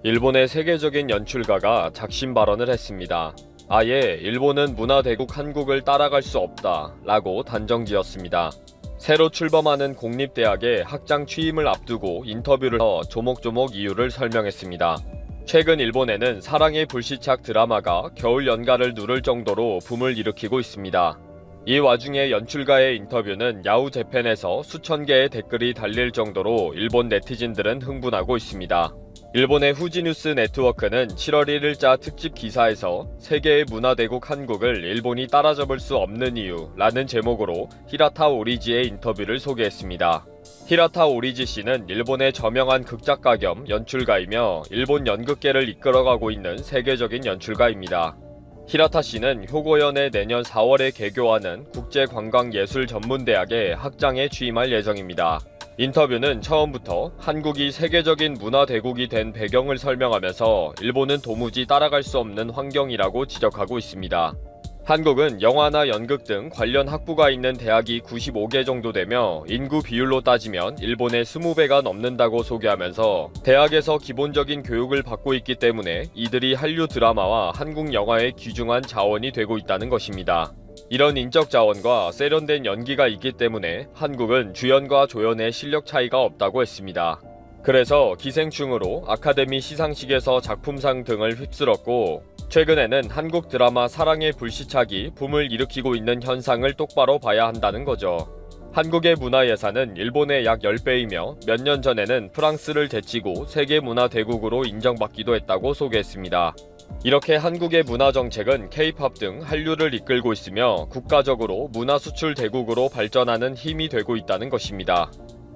일본의 세계적인 연출가가 작심 발언을 했습니다. 아예 일본은 문화대국 한국을 따라갈 수 없다 라고 단정지었습니다. 새로 출범하는 공립대학의 학장 취임을 앞두고 인터뷰를 해 조목조목 이유를 설명했습니다. 최근 일본에는 사랑의 불시착 드라마가 겨울 연가를 누를 정도로 붐을 일으키고 있습니다. 이 와중에 연출가의 인터뷰는 야후 재팬에서 수천 개의 댓글이 달릴 정도로 일본 네티즌들은 흥분하고 있습니다. 일본의 후지뉴스 네트워크는 7월 1일자 특집 기사에서 세계의 문화대국 한국을 일본이 따라잡을 수 없는 이유 라는 제목으로 히라타 오리지의 인터뷰를 소개했습니다. 히라타 오리지 씨는 일본의 저명한 극작가 겸 연출가이며 일본 연극계를 이끌어가고 있는 세계적인 연출가입니다. 히라타 씨는 효고현에 내년 4월에 개교하는 국제관광예술전문대학의 학장에 취임할 예정입니다. 인터뷰는 처음부터 한국이 세계적인 문화대국이 된 배경을 설명하면서 일본은 도무지 따라갈 수 없는 환경이라고 지적하고 있습니다. 한국은 영화나 연극 등 관련 학부가 있는 대학이 95개 정도 되며 인구 비율로 따지면 일본의 20배가 넘는다고 소개하면서 대학에서 기본적인 교육을 받고 있기 때문에 이들이 한류 드라마와 한국 영화의 귀중한 자원이 되고 있다는 것입니다. 이런 인적 자원과 세련된 연기가 있기 때문에 한국은 주연과 조연의 실력 차이가 없다고 했습니다. 그래서 기생충으로 아카데미 시상식에서 작품상 등을 휩쓸었고 최근에는 한국 드라마 사랑의 불시착이 붐을 일으키고 있는 현상을 똑바로 봐야 한다는 거죠. 한국의 문화예산은 일본의 약 10배이며 몇 년 전에는 프랑스를 제치고 세계문화대국으로 인정받기도 했다고 소개했습니다. 이렇게 한국의 문화정책은 K-POP 등 한류를 이끌고 있으며 국가적으로 문화수출 대국으로 발전하는 힘이 되고 있다는 것입니다.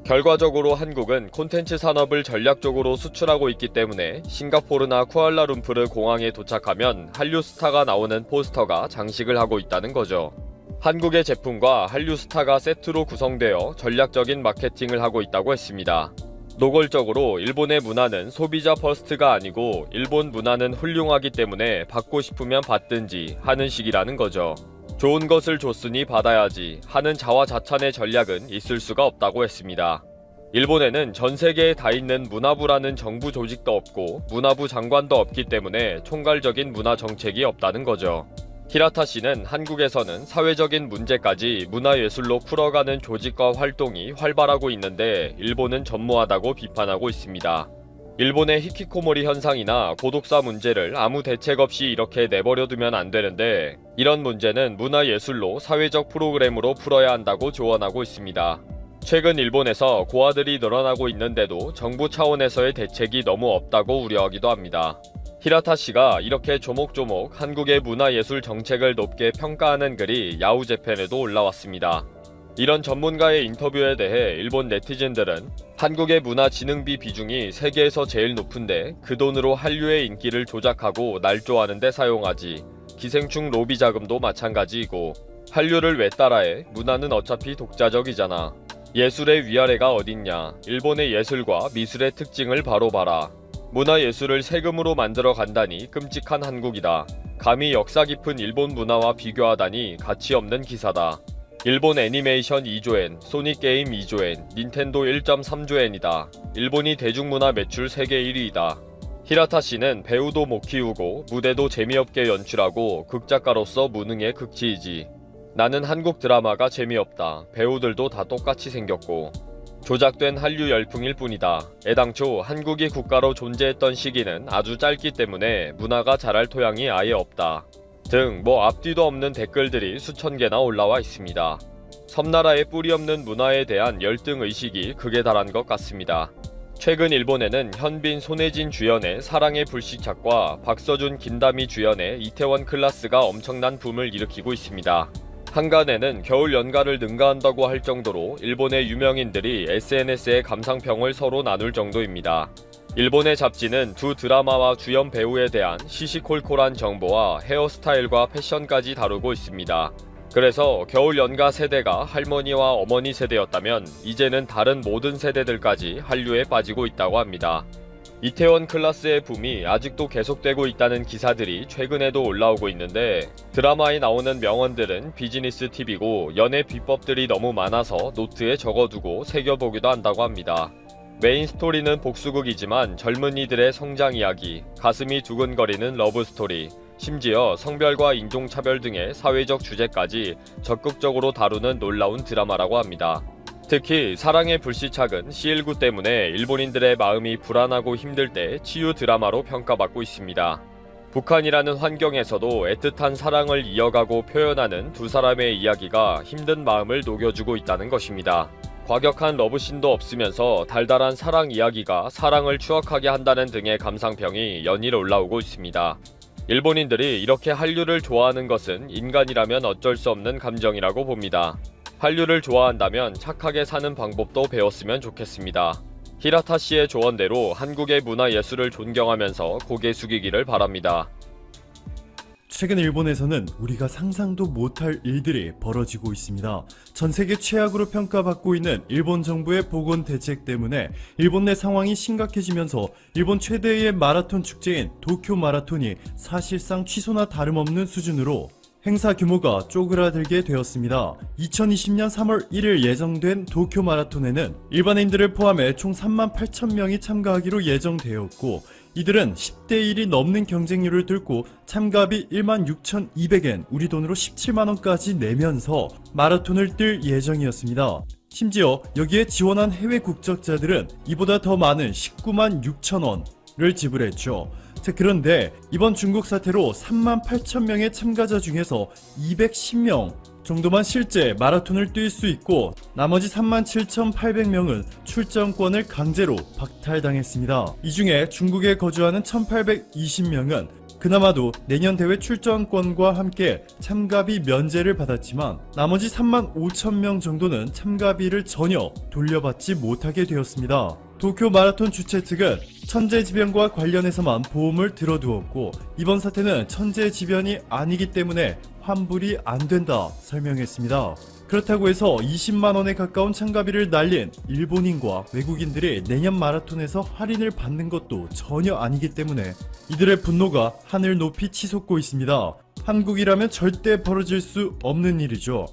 결과적으로 한국은 콘텐츠 산업을 전략적으로 수출하고 있기 때문에 싱가포르나 쿠알라룸푸르 공항에 도착하면 한류 스타가 나오는 포스터가 장식을 하고 있다는 거죠. 한국의 제품과 한류 스타가 세트로 구성되어 전략적인 마케팅을 하고 있다고 했습니다. 노골적으로 일본의 문화는 소비자 퍼스트가 아니고 일본 문화는 훌륭하기 때문에 받고 싶으면 받든지 하는 식이라는 거죠. 좋은 것을 줬으니 받아야지 하는 자화자찬의 전략은 있을 수가 없다고 했습니다. 일본에는 전 세계에 다 있는 문화부라는 정부 조직도 없고 문화부 장관도 없기 때문에 총괄적인 문화 정책이 없다는 거죠. 히라타 씨는 한국에서는 사회적인 문제까지 문화예술로 풀어가는 조직과 활동이 활발하고 있는데 일본은 전무하다고 비판하고 있습니다. 일본의 히키코모리 현상이나 고독사 문제를 아무 대책 없이 이렇게 내버려두면 안 되는데 이런 문제는 문화예술로 사회적 프로그램으로 풀어야 한다고 조언하고 있습니다. 최근 일본에서 고아들이 늘어나고 있는데도 정부 차원에서의 대책이 너무 없다고 우려하기도 합니다. 히라타 씨가 이렇게 조목조목 한국의 문화예술 정책을 높게 평가하는 글이 야후 재팬에도 올라왔습니다. 이런 전문가의 인터뷰에 대해 일본 네티즌들은 한국의 문화진흥비 비중이 세계에서 제일 높은데 그 돈으로 한류의 인기를 조작하고 날조하는 데 사용하지. 기생충 로비 자금도 마찬가지이고 한류를 왜 따라해? 문화는 어차피 독자적이잖아. 예술의 위아래가 어딨냐. 일본의 예술과 미술의 특징을 바로 봐라. 문화예술을 세금으로 만들어 간다니 끔찍한 한국이다. 감히 역사 깊은 일본 문화와 비교하다니 가치없는 기사다. 일본 애니메이션 2조엔, 소니게임 2조엔, 닌텐도 1.3조엔이다. 일본이 대중문화 매출 세계 1위이다. 히라타 씨는 배우도 못 키우고 무대도 재미없게 연출하고 극작가로서 무능의 극치이지. 나는 한국 드라마가 재미없다. 배우들도 다 똑같이 생겼고 조작된 한류 열풍일 뿐이다. 애당초 한국이 국가로 존재했던 시기는 아주 짧기 때문에 문화가 자랄 토양이 아예 없다. 등 앞뒤도 없는 댓글들이 수천 개나 올라와 있습니다. 섬나라의 뿌리 없는 문화에 대한 열등의식이 극에 달한 것 같습니다. 최근 일본에는 현빈 손예진 주연의 사랑의 불시착과 박서준 김다미 주연의 이태원 클라스가 엄청난 붐을 일으키고 있습니다. 한간에는 겨울 연가를 능가한다고 할 정도로 일본의 유명인들이 SNS에 감상평을 서로 나눌 정도입니다. 일본의 잡지는 두 드라마와 주연 배우에 대한 시시콜콜한 정보와 헤어스타일과 패션까지 다루고 있습니다. 그래서 겨울 연가 세대가 할머니와 어머니 세대였다면 이제는 다른 모든 세대들까지 한류에 빠지고 있다고 합니다. 이태원 클라스의 붐이 아직도 계속되고 있다는 기사들이 최근에도 올라오고 있는데 드라마에 나오는 명언들은 비즈니스 팁이고 연애 비법들이 너무 많아서 노트에 적어두고 새겨보기도 한다고 합니다. 메인 스토리는 복수극이지만 젊은이들의 성장 이야기, 가슴이 두근거리는 러브 스토리, 심지어 성별과 인종차별 등의 사회적 주제까지 적극적으로 다루는 놀라운 드라마라고 합니다. 특히 사랑의 불시착은 CL9 때문에 일본인들의 마음이 불안하고 힘들 때 치유 드라마로 평가받고 있습니다. 북한이라는 환경에서도 애틋한 사랑을 이어가고 표현하는 두 사람의 이야기가 힘든 마음을 녹여주고 있다는 것입니다. 과격한 러브씬도 없으면서 달달한 사랑 이야기가 사랑을 추억하게 한다는 등의 감상평이 연일 올라오고 있습니다. 일본인들이 이렇게 한류를 좋아하는 것은 인간이라면 어쩔 수 없는 감정이라고 봅니다. 한류를 좋아한다면 착하게 사는 방법도 배웠으면 좋겠습니다. 히라타 씨의 조언대로 한국의 문화예술을 존경하면서 고개 숙이기를 바랍니다. 최근 일본에서는 우리가 상상도 못할 일들이 벌어지고 있습니다. 전세계 최악으로 평가받고 있는 일본 정부의 보건 대책 때문에 일본 내 상황이 심각해지면서 일본 최대의 마라톤 축제인 도쿄 마라톤이 사실상 취소나 다름없는 수준으로 행사 규모가 쪼그라들게 되었습니다. 2020년 3월 1일 예정된 도쿄 마라톤에는 일반인들을 포함해 총 38,000명이 참가하기로 예정되었고, 이들은 10대 1이 넘는 경쟁률을 뚫고 참가비 16,200엔, 우리 돈으로 17만원까지 내면서 마라톤을 뛸 예정이었습니다. 심지어 여기에 지원한 해외 국적자들은 이보다 더 많은 19만 6천원을 지불했죠. 자, 그런데 이번 중국 사태로 38,000명의 참가자 중에서 210명 정도만 실제 마라톤을 뛸 수 있고, 나머지 37,800명은 출전권을 강제로 박탈당했습니다. 이 중에 중국에 거주하는 1,820명은 그나마도 내년 대회 출전권과 함께 참가비 면제를 받았지만, 나머지 35,000명 정도는 참가비를 전혀 돌려받지 못하게 되었습니다. 도쿄 마라톤 주최 측은 천재지변과 관련해서만 보험을 들어두었고, 이번 사태는 천재지변이 아니기 때문에 환불이 안 된다 설명했습니다. 그렇다고 해서 20만원에 가까운 참가비를 날린 일본인과 외국인들이 내년 마라톤에서 할인을 받는 것도 전혀 아니기 때문에 이들의 분노가 하늘 높이 치솟고 있습니다. 한국이라면 절대 벌어질 수 없는 일이죠.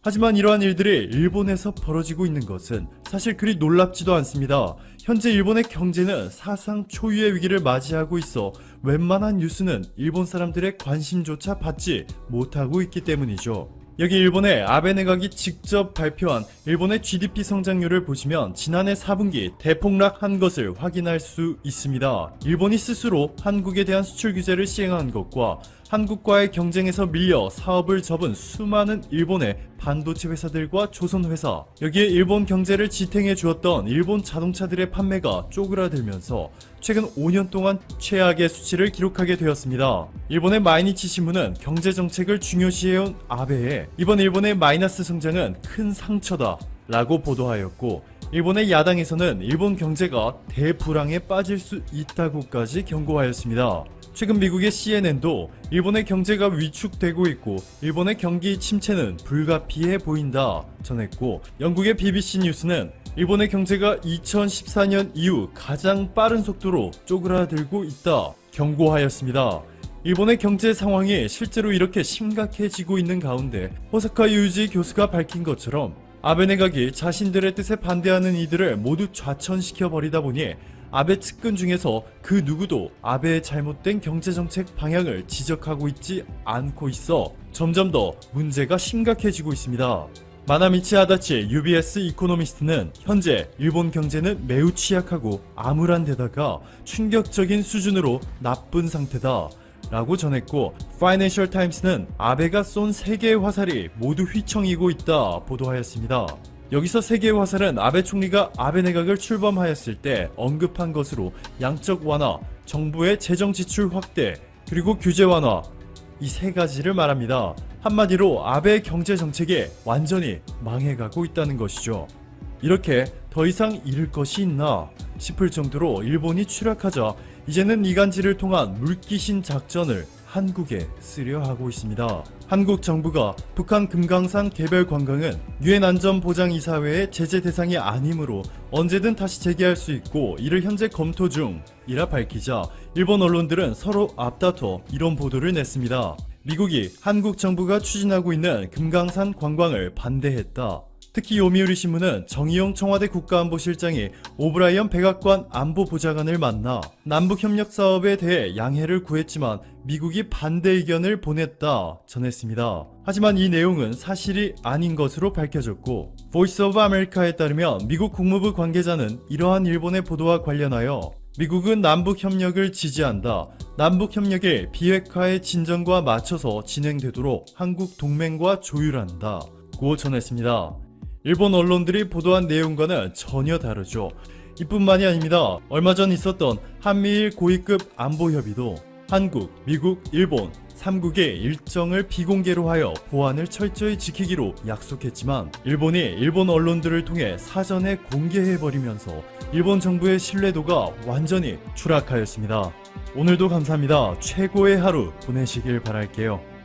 하지만 이러한 일들이 일본에서 벌어지고 있는 것은 사실 그리 놀랍지도 않습니다. 현재 일본의 경제는 사상 초유의 위기를 맞이하고 있어 웬만한 뉴스는 일본 사람들의 관심조차 받지 못하고 있기 때문이죠. 여기 일본의 아베 내각이 직접 발표한 일본의 GDP 성장률을 보시면 지난해 4분기 대폭락한 것을 확인할 수 있습니다. 일본이 스스로 한국에 대한 수출 규제를 시행한 것과 한국과의 경쟁에서 밀려 사업을 접은 수많은 일본의 반도체 회사들과 조선회사, 여기에 일본 경제를 지탱해 주었던 일본 자동차들의 판매가 쪼그라들면서 최근 5년 동안 최악의 수치를 기록하게 되었습니다. 일본의 마이니치 신문은 경제정책을 중요시해온 아베의 이번 일본의 마이너스 성장은 큰 상처다 라고 보도하였고, 일본의 야당에서는 일본 경제가 대불황에 빠질 수 있다고까지 경고하였습니다. 최근 미국의 CNN도 일본의 경제가 위축되고 있고 일본의 경기 침체는 불가피해 보인다 전했고, 영국의 BBC 뉴스는 일본의 경제가 2014년 이후 가장 빠른 속도로 쪼그라들고 있다 경고하였습니다. 일본의 경제 상황이 실제로 이렇게 심각해지고 있는 가운데 호사카 유지 교수가 밝힌 것처럼 아베 내각이 자신들의 뜻에 반대하는 이들을 모두 좌천시켜 버리다 보니 아베 측근 중에서 그 누구도 아베의 잘못된 경제정책 방향을 지적하고 있지 않고 있어 점점 더 문제가 심각해지고 있습니다. 마나미치 아다치 UBS 이코노미스트는 현재 일본 경제는 매우 취약하고 암울한 데다가 충격적인 수준으로 나쁜 상태다 라고 전했고, 파이낸셜 타임스는 아베가 쏜 3개의 화살이 모두 휘청이고 있다 보도하였습니다. 여기서 3개의 화살은 아베 총리가 아베 내각을 출범하였을 때 언급한 것으로 양적 완화, 정부의 재정 지출 확대, 그리고 규제 완화, 이 3가지를 말합니다. 한마디로 아베의 경제 정책이 완전히 망해가고 있다는 것이죠. 이렇게 더 이상 잃을 것이 있나 싶을 정도로 일본이 추락하자 이제는 이간질을 통한 물귀신 작전을 한국에 쓰려 하고 있습니다. 한국 정부가 북한 금강산 개별 관광은 유엔 안전보장이사회의 제재 대상이 아니므로 언제든 다시 재개할 수 있고 이를 현재 검토 중이라 밝히자 일본 언론들은 서로 앞다퉈 이런 보도를 냈습니다. 미국이 한국 정부가 추진하고 있는 금강산 관광을 반대했다. 특히 요미우리 신문은 정의용 청와대 국가안보실장이 오브라이언 백악관 안보보좌관을 만나 남북협력 사업에 대해 양해를 구했지만 미국이 반대 의견을 보냈다 전했습니다. 하지만 이 내용은 사실이 아닌 것으로 밝혀졌고, 보이스 오브 아메리카에 따르면 미국 국무부 관계자는 이러한 일본의 보도와 관련하여 미국은 남북협력을 지지한다. 남북협력의 비핵화의 진전과 맞춰서 진행되도록 한국 동맹과 조율한다. 고 전했습니다. 일본 언론들이 보도한 내용과는 전혀 다르죠. 이뿐만이 아닙니다. 얼마 전 있었던 한미일 고위급 안보협의도 한국, 미국, 일본 3국의 일정을 비공개로 하여 보안을 철저히 지키기로 약속했지만 일본이 일본 언론들을 통해 사전에 공개해버리면서 일본 정부의 신뢰도가 완전히 추락하였습니다. 오늘도 감사합니다. 최고의 하루 보내시길 바랄게요.